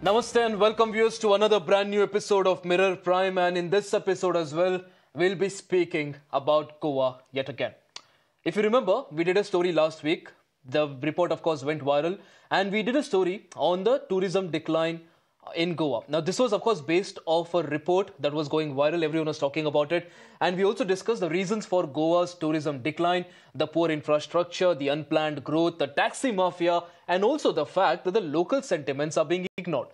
Namaste and welcome viewers to another brand new episode of Mirror Prime, and in this episode as well, we'll be speaking about Goa yet again. If you remember, we did a story last week. The report of course went viral and we did a story on the tourism decline in Goa. Now this was of course based off a report that was going viral, everyone was talking about it, and we also discussed the reasons for Goa's tourism decline, the poor infrastructure, the unplanned growth, the taxi mafia, and also the fact that the local sentiments are being ignored.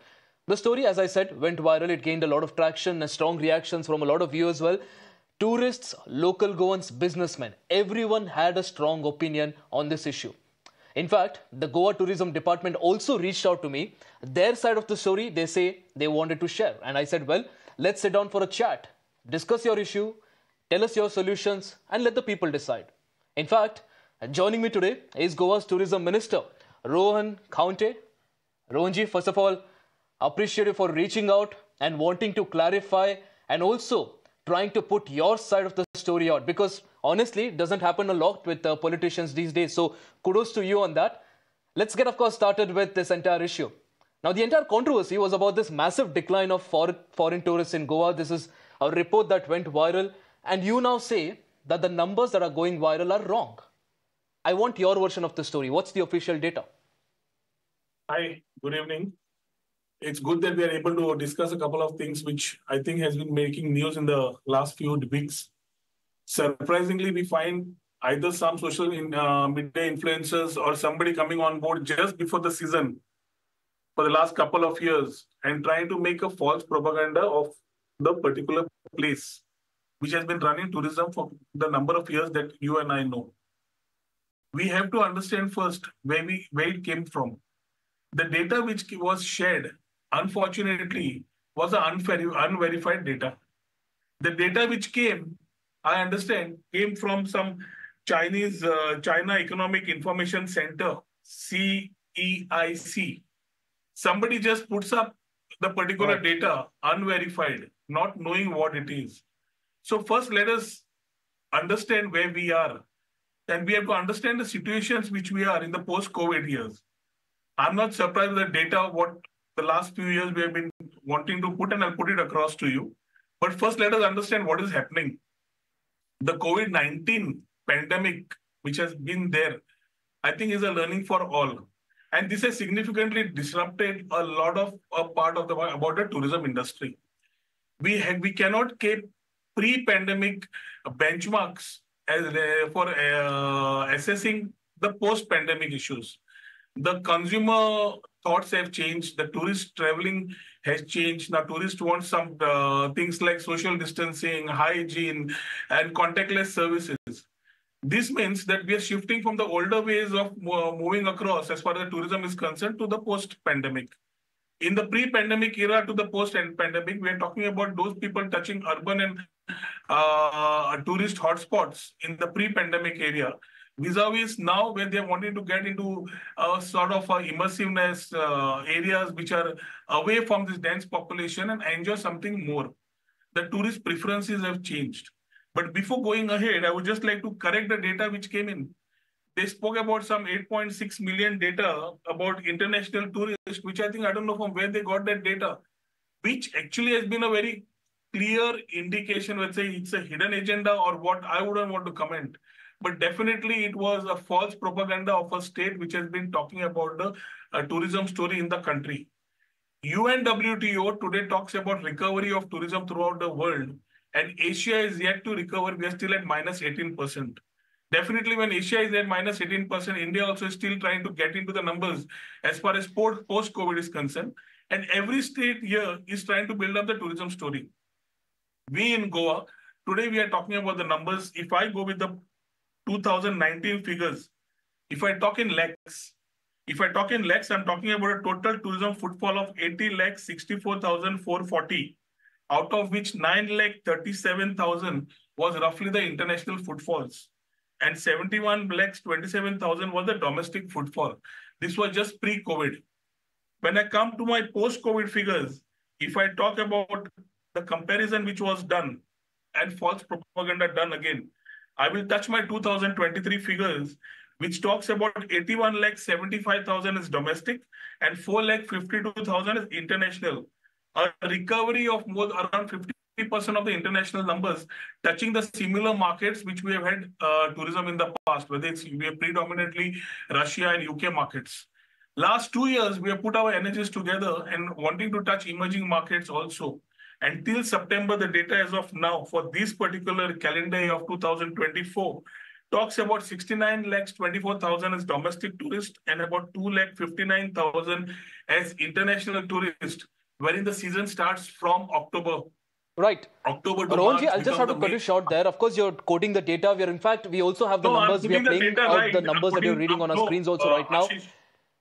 The story, as I said, went viral. It gained a lot of traction and strong reactions from a lot of viewers as well. Tourists, local Goans, businessmen, everyone had a strong opinion on this issue. In fact, the Goa Tourism Department also reached out to me. Their side of the story, they say they wanted to share. And I said, well, let's sit down for a chat, discuss your issue, tell us your solutions, and let the people decide. In fact, joining me today is Goa's Tourism Minister, Rohan Khaunte. Rohanji, first of all, appreciate you for reaching out and wanting to clarify and also trying to put your side of the story out, because honestly, it doesn't happen a lot with politicians these days. So kudos to you on that. Let's get, of course, started with this entire issue. Now, the entire controversy was about this massive decline of foreign tourists in Goa. This is a report that went viral. And you now say that the numbers that are going viral are wrong. I want your version of the story. What's the official data? Hi, good evening. It's good that we are able to discuss a couple of things which I think has been making news in the last few weeks. Surprisingly, we find either some social media influencers or somebody coming on board just before the season for the last couple of years and trying to make a false propaganda of the particular place, which has been running tourism for the number of years that you and I know. We have to understand first where it came from. The data which was shared, unfortunately, was unverified data. The data which came, I understand, came from some Chinese China Economic Information Center, CEIC. Somebody just puts up the particular data unverified, not knowing what it is. So first, let us understand where we are. And we have to understand the situations which we are in the post-COVID years. I'm not surprised with the data, what the last few years we have been wanting to put, and I'll put it across to you. But first, let us understand what is happening. The COVID-19 pandemic, which has been there, I think is a learning for all. And this has significantly disrupted a lot of part of about the tourism industry. We cannot keep pre-pandemic benchmarks for assessing the post-pandemic issues. The consumer thoughts have changed. The tourist traveling has changed. Now tourists want some things like social distancing, hygiene, and contactless services. This means that we are shifting from the older ways of moving across as far as tourism is concerned to the post-pandemic. In the pre-pandemic era to the post-pandemic, we are talking about those people touching urban and tourist hotspots in the pre-pandemic area. Vis-a-vis now, when they are wanting to get into sort of immersiveness areas which are away from this dense population and enjoy something more. The tourist preferences have changed. But before going ahead, I would just like to correct the data which came in. They spoke about some 8.6 million data about international tourists, which I don't know from where they got that data, which actually has been a very clear indication. Let's say it's a hidden agenda or what, I wouldn't want to comment. But definitely it was a false propaganda of a state which has been talking about the tourism story in the country. UNWTO today talks about recovery of tourism throughout the world, and Asia is yet to recover. We are still at minus 18%. Definitely when Asia is at minus 18%, India also is still trying to get into the numbers as far as post-COVID is concerned. And every state here is trying to build up the tourism story. We in Goa, today we are talking about the numbers. If I go with the 2019 figures, if I talk in lakhs, I'm talking about a total tourism footfall of 80 lakhs 64,440, out of which 9 lakh 37,000 was roughly the international footfalls, and 71 lakhs 27,000 was the domestic footfall. This was just pre-COVID. When I come to my post-COVID figures, if I talk about the comparison which was done and false propaganda done again, I will touch my 2023 figures, which talks about 81 lakh 75,000 is domestic and 4 lakh 52,000 is international. A recovery of more around 50% of the international numbers, touching the similar markets which we have had tourism in the past, whether it's we have predominantly Russia and UK markets. Last 2 years, we have put our energies together and wanting to touch emerging markets also. Until September, the data as of now for this particular calendar year of 2024 talks about 69 lakhs 24,000 as domestic tourists and about 2 lakh 59,000 as international tourists, wherein the season starts from October. Right. October to Rohanji, March. I'll just have to cut you short there. Of course, you're quoting the data. In fact, we also have the numbers. We are playing out the numbers that you're reading on our screens also right now.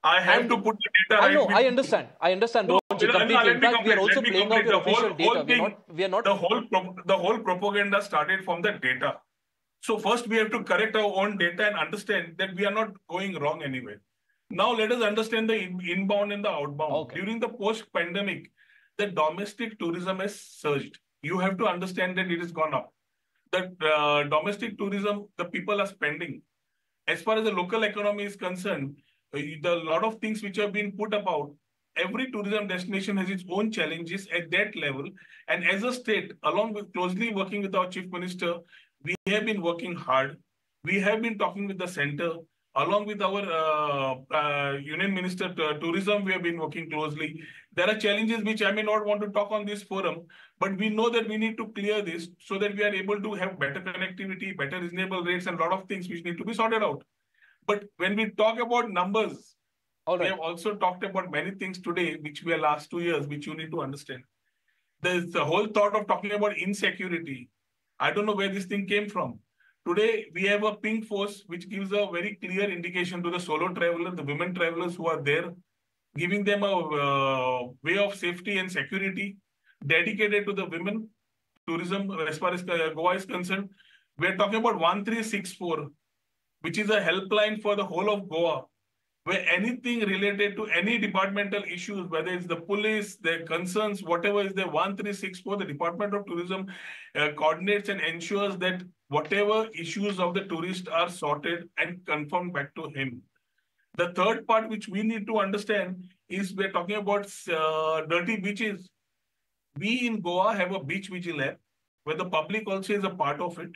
I have to put the data right. I know, I understand, Rohanji, completely. In fact, we are also playing out your official data. We are not. The whole propaganda started from the data. So first we have to correct our own data and understand that we are not going wrong anywhere. Now let us understand the inbound and the outbound. Okay. During the post-pandemic, the domestic tourism has surged. You have to understand that it has gone up. The domestic tourism, the people are spending. As far as the local economy is concerned, the lot of things which have been put about, every tourism destination has its own challenges at that level. And as a state, along with closely working with our chief minister, we have been working hard. We have been talking with the center, along with our union minister tourism. We have been working closely. There are challenges which I may not want to talk on this forum, but we know that we need to clear this so that we are able to have better connectivity, better reasonable rates, and a lot of things which need to be sorted out. But when we talk about numbers, we have also talked about many things today, which we are last 2 years, which you need to understand. There's the whole thought of talking about insecurity. I don't know where this thing came from. Today, we have a pink force, which gives a very clear indication to the solo traveler, the women travelers who are there, giving them a way of safety and security dedicated to the women tourism as far as Goa is concerned. We're talking about 1364, which is a helpline for the whole of Goa, where anything related to any departmental issues, whether it's the police, their concerns, whatever is there, 1364, the Department of Tourism coordinates and ensures that whatever issues of the tourist are sorted and confirmed back to him. The third part which we need to understand is we're talking about dirty beaches. We in Goa have a beach vigil app where the public also is a part of it.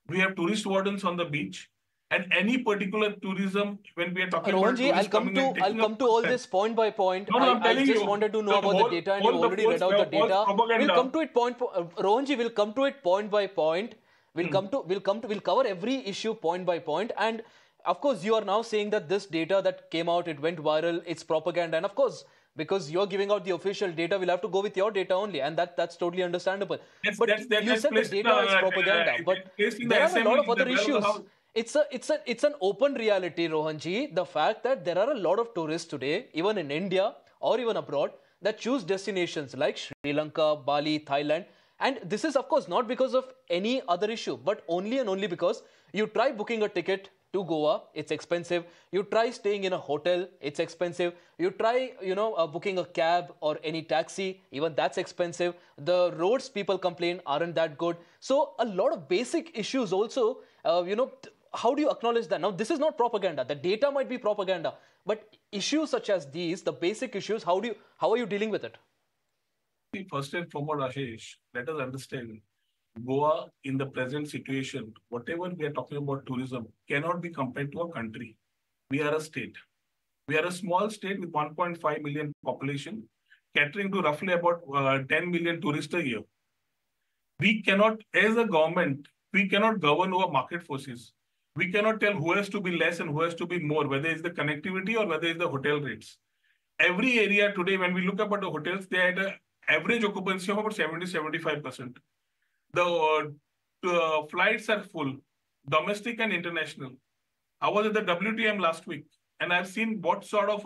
We have tourist wardens on the beach. And any particular tourism, when we are talking Rohanji, about I'll come to all this point by point. I just wanted to know about the data, and you already read out the data. We'll come to it Rohanji, we'll come to it point by point. We'll cover every issue point by point. And of course, you are now saying that this data that came out, it went viral, it's propaganda. And of course, because you're giving out the official data, we'll have to go with your data only. And that's totally understandable. You said the data is propaganda, but there are a lot of other issues. It's an open reality, Rohanji. The fact that there are a lot of tourists today, even in India or even abroad, that choose destinations like Sri Lanka, Bali, Thailand. And this is, of course, not because of any other issue, but only and only because you try booking a ticket to Goa, it's expensive. You try staying in a hotel, it's expensive. You try, booking a cab or any taxi, even that's expensive. The roads, people complain, aren't that good. So a lot of basic issues also, how do you acknowledge that? Now, this is not propaganda. The data might be propaganda, but issues such as these, the basic issues, how are you dealing with it? First and foremost, Ashish, let us understand Goa in the present situation, whatever we are talking about tourism, cannot be compared to a country. We are a state. We are a small state with 1.5 million population, catering to roughly about 10 million tourists a year. We cannot, as a government, we cannot govern over market forces. We cannot tell who has to be less and who has to be more, whether it's the connectivity or whether it's the hotel rates. Every area today, when we look about the hotels, they had an average occupancy of about 70-75%. The flights are full, domestic and international. I was at the WTM last week, and I've seen what sort of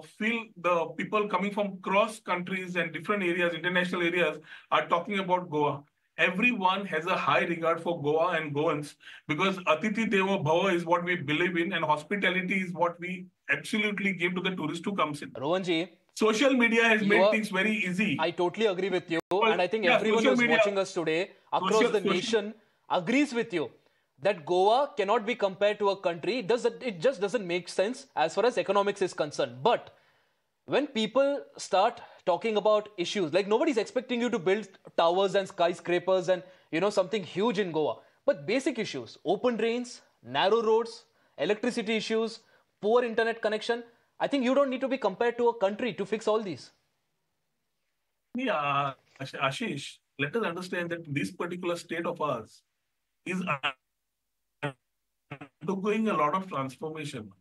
feel the people coming from cross countries and different areas, international areas, are talking about Goa. Everyone has a high regard for Goa and Goans because Atithi Devo Bhava is what we believe in, and hospitality is what we absolutely give to the tourist who comes in. Rohanji, social media has made things very easy. I totally agree with you, and I think everyone who's watching us today across the nation agrees with you that Goa cannot be compared to a country. It just doesn't make sense as far as economics is concerned. But when people start talking about issues, like nobody's expecting you to build towers and skyscrapers and something huge in Goa, but basic issues, open drains, narrow roads, electricity issues, poor internet connection, I think you don't need to be compared to a country to fix all these. Yeah, Ashish, let us understand that this particular state of ours is undergoing a lot of transformation.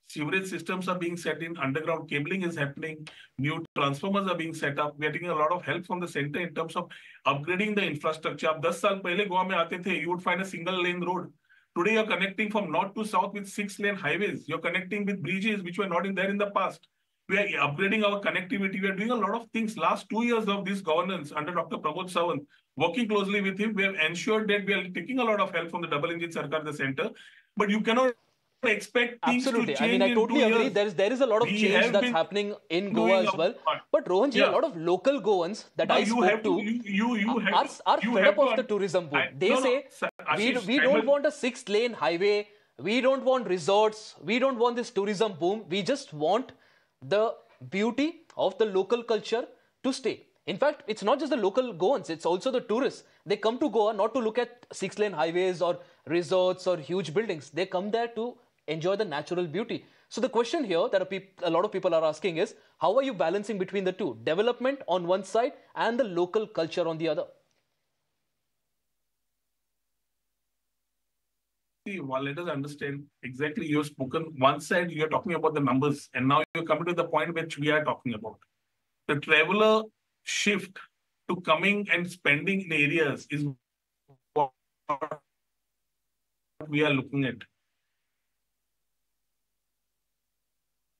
Sewerage systems are being set in, underground cabling is happening, new transformers are being set up. We are taking a lot of help from the center in terms of upgrading the infrastructure. आप 10 साल पहले गोवा में आते थे, you would find a single lane road. Today you're connecting from north to south with 6-lane highways. You're connecting with bridges which were not in there in the past. We are upgrading our connectivity. We are doing a lot of things. Last 2 years of this governance under Dr. Pramod Sawant, working closely with him, we have ensured that we are taking a lot of help from the double engine Sarkar, the center. But you cannot expect things Absolutely. to change. I mean, I totally agree. Years. There is a lot of change that's happening in Goa as well. But Rohanji, a lot of local Goans that I spoke to are fed up of the tourism boom. They say, we don't want a 6-lane highway. We don't want resorts. We don't want this tourism boom. We just want the beauty of the local culture to stay. In fact, it's not just the local Goans, it's also the tourists. They come to Goa not to look at 6-lane highways or resorts or huge buildings. They come there to enjoy the natural beauty. So the question here that a lot of people are asking is, how are you balancing between the two? Development on one side and the local culture on the other? See, well, let us understand exactly. You've spoken one side, you're talking about the numbers, and now you're coming to the point which we are talking about. The traveler shift to coming and spending in areas is what we are looking at.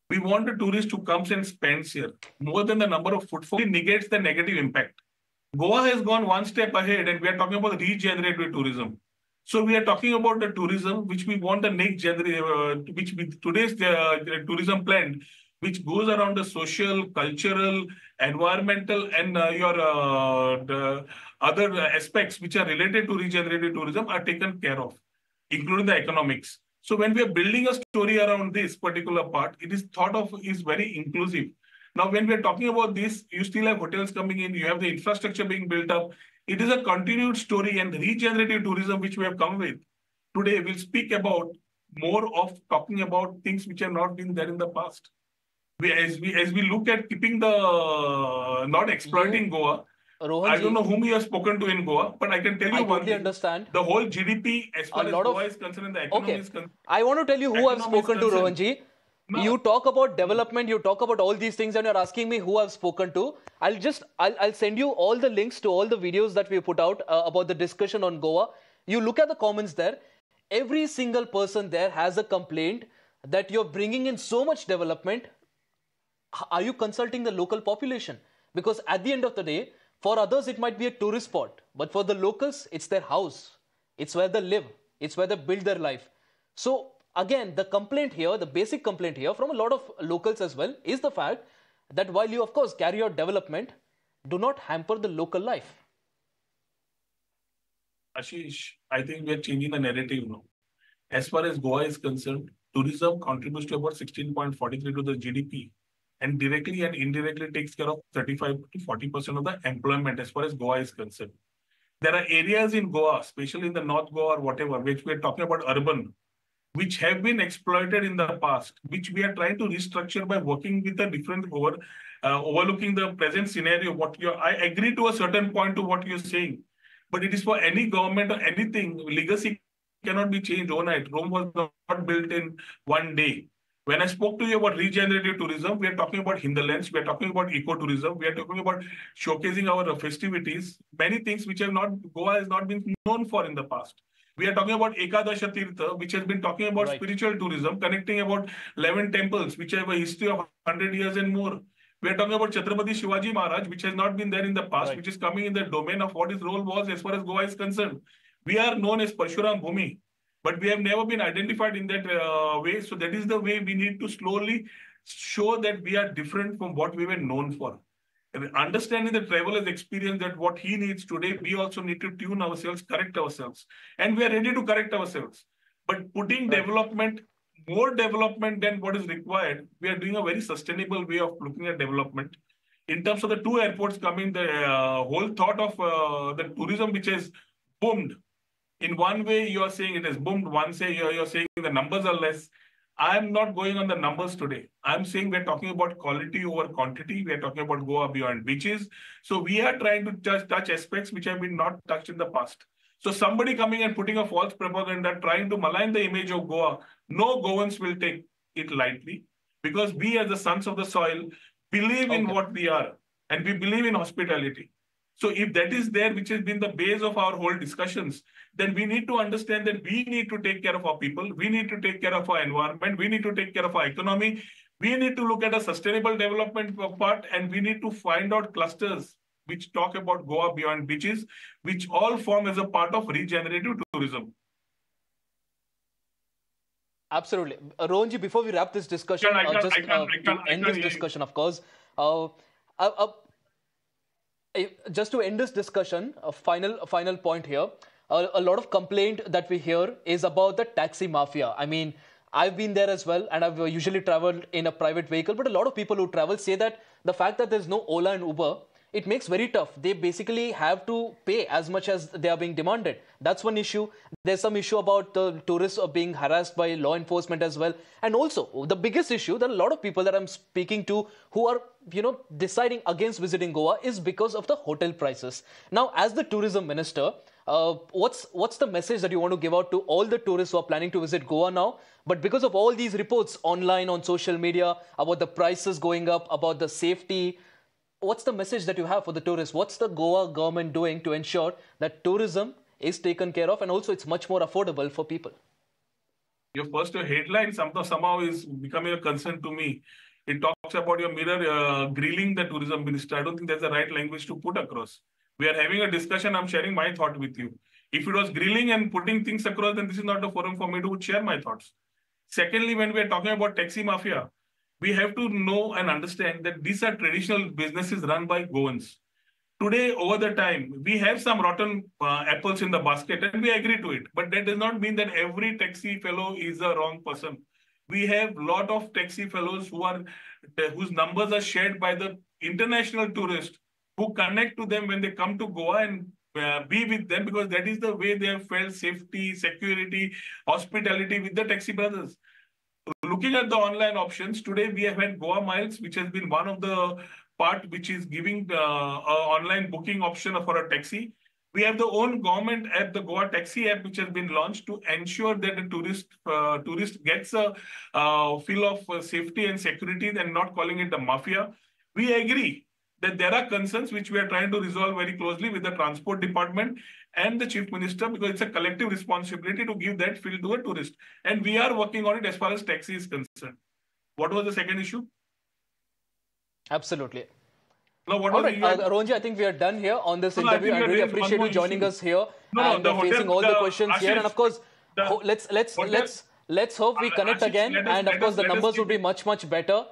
We want a tourist who comes and spends here. More than the number of footfall negates the negative impact. Goa has gone one step ahead and we are talking about regenerative tourism. So we are talking about the tourism which we want the next generation, which with today's tourism plan, which goes around the social, cultural, environmental, and the other aspects which are related to regenerative tourism are taken care of, including the economics. So when we are building a story around this particular part, it is thought of is very inclusive. Now, when we are talking about this, you still have hotels coming in, you have the infrastructure being built up. It is a continued story, and regenerative tourism, which we have come with today, will speak about more of talking about things which have not been there in the past. As we look at keeping the not exploiting Goa. Rohanji, I don't know whom you have spoken to in Goa, but I can tell you one thing. Understand. The whole GDP, as far as Goa is concerned, the economy is concerned. I want to tell you who I've spoken to, Rohanji. No. You talk about development, you talk about all these things, and you're asking me who I've spoken to. I'll send you all the links to all the videos that we put out about the discussion on Goa. You look at the comments there. Every single person there has a complaint that you're bringing in so much development. Are you consulting the local population? Because at the end of the day, for others, it might be a tourist spot. But for the locals, it's their house. It's where they live. It's where they build their life. So again, the complaint here, the basic complaint here from a lot of locals as well, is the fact that while you, of course, carry out development, do not hamper the local life. Ashish, I think we are changing the narrative now. As far as Goa is concerned, tourism contributes to about 16.43 to the GDP. And directly and indirectly takes care of 35 to 40% of the employment as far as Goa is concerned. There are areas in Goa, especially in the North Goa or whatever, which we are talking about urban, which have been exploited in the past, which we are trying to restructure by working with a different overlooking the present scenario. I agree to a certain point to what you're saying, but it is for any government or anything, legacy cannot be changed overnight. Rome was not built in one day. When I spoke to you about regenerative tourism, we are talking about hinterlands, we are talking about ecotourism, we are talking about showcasing our festivities, many things which Goa has not been known for in the past. We are talking about Ekadasha Tirtha, which has been talking about spiritual tourism, connecting about 11 temples, which have a history of 100 years and more. We are talking about Chhatrapati Shivaji Maharaj, which has not been there in the past, which is coming in the domain of what his role was as far as Goa is concerned. We are known as Parshuram Bhumi. But we have never been identified in that way. So that is the way we need to slowly show that we are different from what we were known for. understanding the traveler's experience, that what he needs today, we also need to tune ourselves, correct ourselves. And we are ready to correct ourselves. But putting development, more development than what is required, we are doing a very sustainable way of looking at development. In terms of the two airports coming, the whole thought of the tourism, which has boomed. In one way, you are saying it has boomed. One say you're saying the numbers are less. I'm not going on the numbers today. I'm saying we're talking about quality over quantity. We're talking about Goa beyond beaches. So we are trying to touch aspects which have been not touched in the past. So somebody coming and putting a false propaganda, trying to malign the image of Goa, no Goans will take it lightly, because we as the sons of the soil believe in what we are, and we believe in hospitality. So if that is there, which has been the base of our whole discussions, then we need to understand that we need to take care of our people. We need to take care of our environment. We need to take care of our economy. We need to look at a sustainable development part, and we need to find out clusters which talk about Goa beyond beaches, which all form as a part of regenerative tourism. Absolutely. Rohanji, before we wrap this discussion, to end this discussion, of course, just to end this discussion, a final point here. A lot of complaint that we hear is about the taxi mafia. I mean, I've been there as well, and I've usually traveled in a private vehicle. But a lot of people who travel say that the fact that there's no Ola and Uber, it makes very tough. They basically have to pay as much as they are being demanded. That's one issue. There's some issue about the tourists being harassed by law enforcement as well. And also, the biggest issue that a lot of people that I'm speaking to who are, deciding against visiting Goa is because of the hotel prices. Now, as the tourism minister, what's the message that you want to give out to all the tourists who are planning to visit Goa now? But because of all these reports online, on social media, about the prices going up, about the safety, what's the message that you have for the tourists? What's the Goa government doing to ensure that tourism is taken care of and also it's much more affordable for people? Your first headline somehow is becoming a concern to me. It talks about your mirror grilling the tourism minister. I don't think that's the right language to put across. We are having a discussion. I'm sharing my thought with you. If it was grilling and putting things across, then this is not the forum for me to share my thoughts. Secondly, when we are talking about taxi mafia, we have to know and understand that these are traditional businesses run by Goans. Today, over the time, we have some rotten apples in the basket, and we agree to it. But that does not mean that every taxi fellow is a wrong person. We have a lot of taxi fellows whose numbers are shared by the international tourists who connect to them when they come to Goa and be with them, because that is the way they have felt safety, security, hospitality with the taxi brothers. Looking at the online options, today we have had Goa Miles, which has been one of the part which is giving an online booking option for a taxi. We have the own government app, the Goa Taxi app, which has been launched to ensure that a tourist gets a feel of safety and security and not calling it the mafia. We agree that there are concerns which we are trying to resolve very closely with the transport department and the chief minister, because it's a collective responsibility to give that feel to a tourist. And we are working on it as far as taxi is concerned. What was the second issue? Absolutely. No, what all right, Rohanji, I think we are done here on this interview. I really appreciate you joining us here and facing all the questions here. And of course, let's hope we connect again. And of course, the numbers will be much better.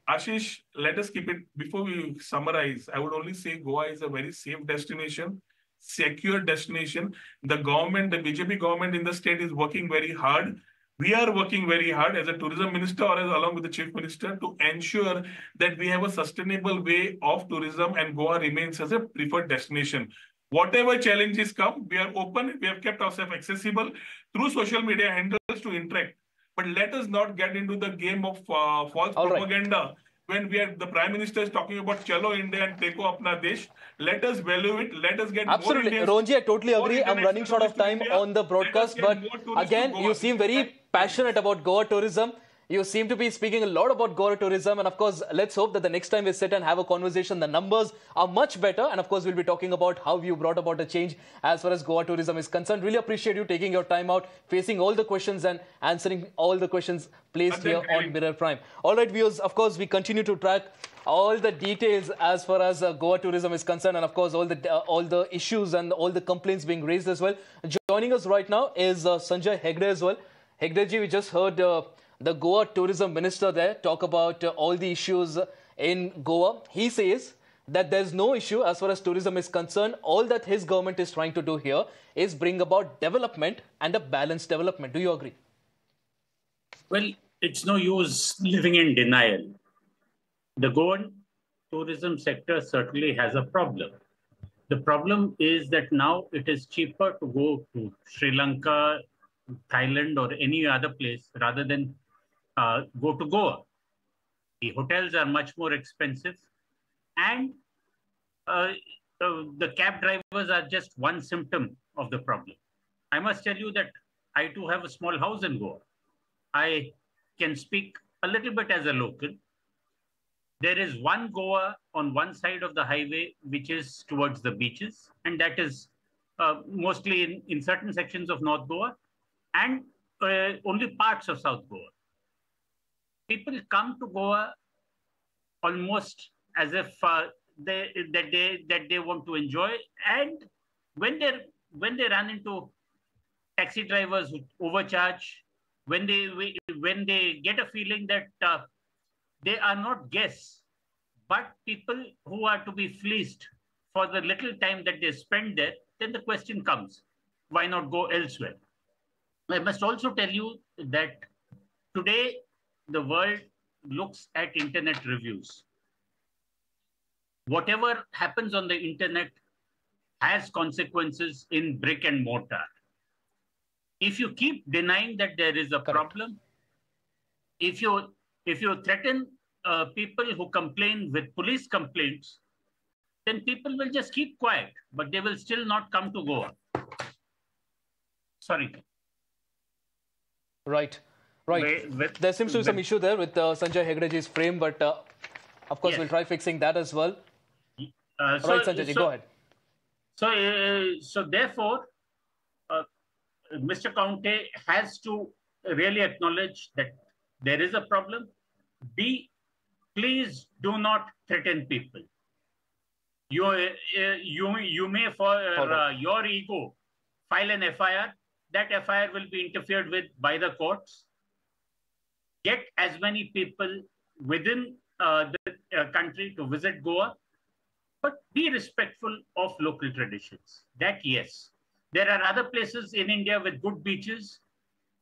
Ashish, let us keep it. Before we summarize, I would only say Goa is a very safe destination, secure destination. The government, the BJP government in the state is working very hard. We are working very hard as a tourism minister or along with the chief minister to ensure that we have a sustainable way of tourism and Goa remains as a preferred destination. Whatever challenges come, we are open. We have kept ourselves accessible through social media handles to interact. But let us not get into the game of false propaganda. When the Prime Minister is talking about Chalo India and Teko Apna Desh, let us value it. Let us get absolutely. More Indians. Rohanji, I totally agree. I'm running short of time on the broadcast, but again, you seem very passionate about Goa tourism. You seem to be speaking a lot about Goa tourism, and of course, let's hope that the next time we sit and have a conversation, the numbers are much better. And of course, we'll be talking about how you brought about a change as far as Goa tourism is concerned. Really appreciate you taking your time out, facing all the questions and answering all the questions placed here on Mirror Prime. All right, viewers, of course, we continue to track all the details as far as Goa tourism is concerned, and of course, all the issues and all the complaints being raised as well. Joining us right now is Sanjay Hegde as well. Hegde ji, we just heard the Goa tourism minister there talk about all the issues in Goa. He says that there's no issue as far as tourism is concerned. All that his government is trying to do here is bring about development and a balanced development. Do you agree? Well, it's no use living in denial. The Goan tourism sector certainly has a problem. The problem is that now it is cheaper to go to Sri Lanka, Thailand, or any other place rather than go to Goa. The hotels are much more expensive, and the cab drivers are just one symptom of the problem. I must tell you that I too have a small house in Goa. I can speak a little bit as a local. There is one Goa on one side of the highway, which is towards the beaches, and that is mostly in certain sections of North Goa and only parts of South Goa. People come to Goa almost as if they want to enjoy, and when they run into taxi drivers who overcharge, when they get a feeling that they are not guests, but people who are to be fleeced for the little time that they spend there, then the question comes, why not go elsewhere? I must also tell you that today the world looks at internet reviews. Whatever happens on the internet has consequences in brick and mortar. If you keep denying that there is a problem, if you threaten people who complain with police complaints, then people will just keep quiet, but they will still not come to Goa. Sorry. Right. There seems to be some issue there with Sanjay Hegdeji's frame, but of course, yes, we'll try fixing that as well. Right, Sanjay, go ahead. So therefore, Mr. Counte has to really acknowledge that there is a problem. B, please do not threaten people. You may, for your ego, file an FIR. That FIR will be interfered with by the courts. Get as many people within the country to visit Goa, but be respectful of local traditions. That, yes. There are other places in India with good beaches.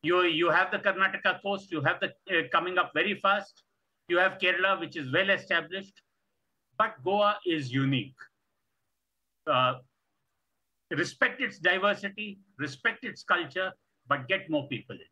You have the Karnataka coast. You have the coming up very fast. You have Kerala, which is well established. But Goa is unique. Respect its diversity, respect its culture, but get more people in.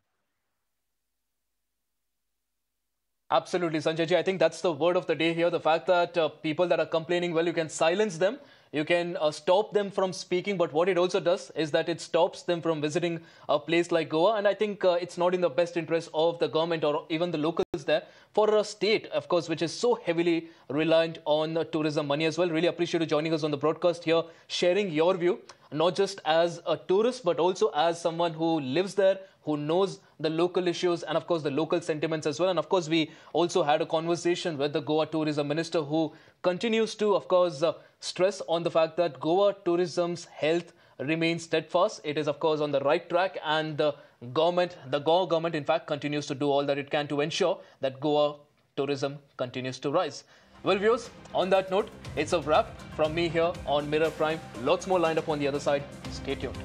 Absolutely, Sanjay ji. I think that's the word of the day here. The fact that people that are complaining, well, you can silence them. You can stop them from speaking. But what it also does is that it stops them from visiting a place like Goa. And I think it's not in the best interest of the government or even the locals there for a state, of course, which is so heavily reliant on tourism money as well. Really appreciate you joining us on the broadcast here, sharing your view, not just as a tourist, but also as someone who lives there, who knows the local issues and, of course, the local sentiments as well. And, of course, we also had a conversation with the Goa Tourism Minister who continues to, of course, stress on the fact that Goa tourism's health remains steadfast. It is, of course, on the right track, and the Goa government, in fact, continues to do all that it can to ensure that Goa tourism continues to rise. Well, viewers, on that note, it's a wrap from me here on Mirror Prime. Lots more lined up on the other side. Stay tuned.